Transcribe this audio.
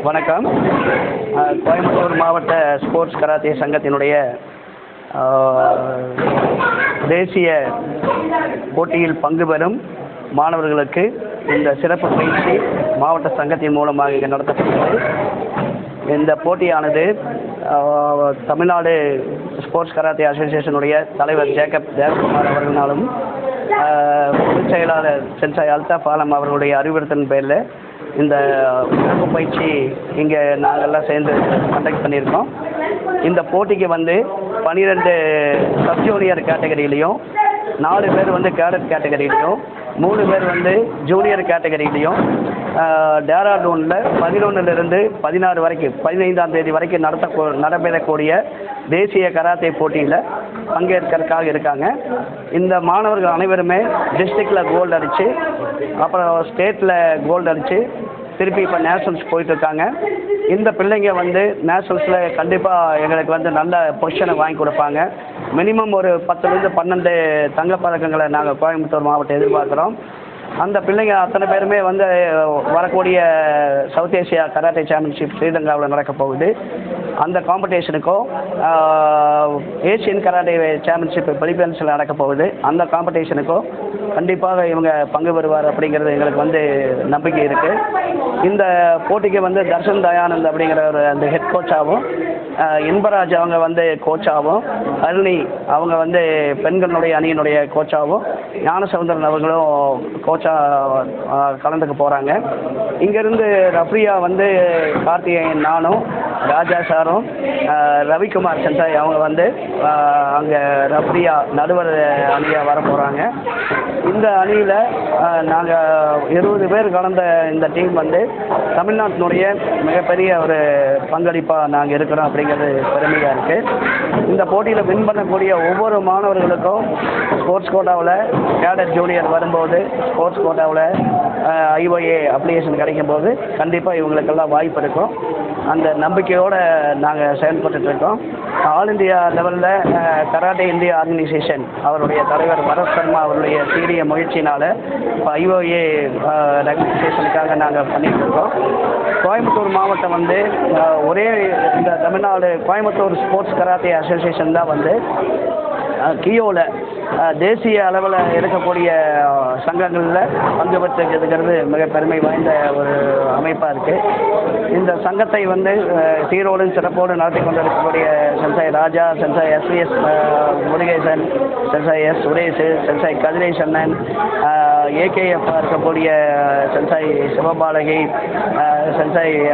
வணக்கம். கோயம்புத்தூர் மாவட்ட sports karate சங்கத்தினுடைய தேசிய போட்டியில் பங்கு பெறும் மாணவர்களுக்கு இந்த சிறப்பு பயிற்சி மாவட்ட சங்கத்தின் மூலமாக இங்கே நடத்தப்படுகிறது. இந்த போட்டியானது தமிழ்நாடு ஸ்போர்ட்ஸ் கராத்தே அசோசியேஷனுடைய தலைவர் ஜேக்கப் தேவகுமார் அவர்களாலும் பொதுச் செயலாளர் சென்சாய் அல்தாஃப் ஆலம் அவர்களுடைய அறிவுறுத்தலின் பேரில் இந்த சிறப்பு பயிற்சி இங்கே நாங்கள்லாம் சேர்ந்து கண்டக்ட் பண்ணியிருக்கோம். இந்த போட்டிக்கு 12 சப் ஜூனியர் கேட்டகரியிலையும் 4 பேர் கேடட் கேட்டகரியிலையும் 3 பேர் ஜூனியர் கேட்டகரியிலையும் டேராடூனில் 11லிருந்து 16 வரைக்கும் 15ஆம் தேதி வரைக்கும் நடைபெறக்கூடிய தேசிய கராத்தே போட்டியில் பங்கேற்கிறதுக்காக இருக்காங்க. இந்த மாணவர்கள் அனைவருமே டிஸ்ட்ரிக்டில் கோல்டு அடித்து அப்புறம் ஸ்டேட்டில் கோல்டு அடித்து திருப்பி இப்போ நேஷனல்ஸ் போயிட்டுருக்காங்க. இந்த பிள்ளைங்க நேஷனல்ஸில் கண்டிப்பாக எங்களுக்கு நல்ல பொசிஷனை வாங்கி கொடுப்பாங்க. மினிமம் ஒரு 10லேருந்து 12 தங்கப்பதக்கங்களை நாங்கள் கோயம்புத்தூர் மாவட்டம் எதிர்பார்க்குறோம். அந்த பிள்ளைங்க அத்தனை பேருமே வரக்கூடிய சவுத் ஏசியா கராட்டே சாம்பியன்ஷிப் ஸ்ரீலங்காவில் நடக்க போகுது. அந்த காம்படிஷனுக்கும் ஏசியன் கராட்டே சாம்பியன்ஷிப் பிலிப்பைன்ஸில் நடக்க போகுது. அந்த காம்படிஷனுக்கும் கண்டிப்பாக இவங்க பங்கு பெறுவார் அப்படிங்கிறது எங்களுக்கு நம்பிக்கை இருக்குது. இந்த போட்டிக்கு தர்ஷன் தயானந்த் அப்படிங்கிற ஒரு அந்த ஹெட் கோச்சாகவும், இன்பராஜ் அவங்க கோச்சாகவும், அருணி அவங்க பெண்களுடைய அணியினுடைய கோச்சாகவும், ஞானசவுந்தரன் அவர்களும் கோச்சாக கலந்துக்க போகிறாங்க. இங்கேருந்து ரஃப்ரியா கார்த்திகேயன், நானும் ராஜா சாரும், ரவிக்குமார் சென்சாய் அவங்க அங்கே ரஃப்ரியா நடுவர் அணியாக வர போகிறாங்க. இந்த அணியில் நாங்கள் 20 பேர் கலந்த இந்த டீம் தமிழ்நாட்டினுடைய மிகப்பெரிய ஒரு பங்களிப்பாக நாங்கள் இருக்கிறோம் அப்படிங்கிறது பெருமையாக இருக்குது. இந்த போட்டியில் வின் பண்ணக்கூடிய ஒவ்வொரு மாணவர்களுக்கும் ஸ்போர்ட்ஸ் கோட்டாவில் கேடட் ஜூனியர் வரும்போது, ஸ்போர்ட்ஸ் கோட்டாவில் ஐஒஏ அப்ளிகேஷன் கிடைக்கும்போது கண்டிப்பாக இவங்களுக்கெல்லாம் வாய்ப்பு இருக்கும். அந்த நம்பிக்கையோடு நாங்கள் செயல்பட்டுருக்கோம். ஆல் இந்தியா லெவலில் கராட்டே இந்தியா ஆர்கனைசேஷன் அவருடைய தலைவர் பரத் சர்மா அவருடைய சீரிய முயற்சினால் இப்போ ஐஓஏ ரெகனைசேஷனுக்காக நாங்கள் பண்ணிகிட்ருக்கோம். கோயம்புத்தூர் மாவட்டம் ஒரே இந்த Tamil Nadu Coimbatore sports karate association தான் கியோவில் தேசிய அளவில் இருக்கக்கூடிய சங்கங்களில் பங்கு பெற்றுக்கிறது மிக பெருமை வாய்ந்த ஒரு அமைப்பாக இருக்குது. இந்த சங்கத்தை சீரோடு சிறப்போடு நடத்தி கொண்டிருக்கக்கூடிய sensei Raja, sensei SVS Murugesan, sensei S Suresh, sensei கதிரேசண்ணன், ஏகேஎஃப் இருக்கக்கூடிய சென்சாய் சிவபாலகி, சென்சாய்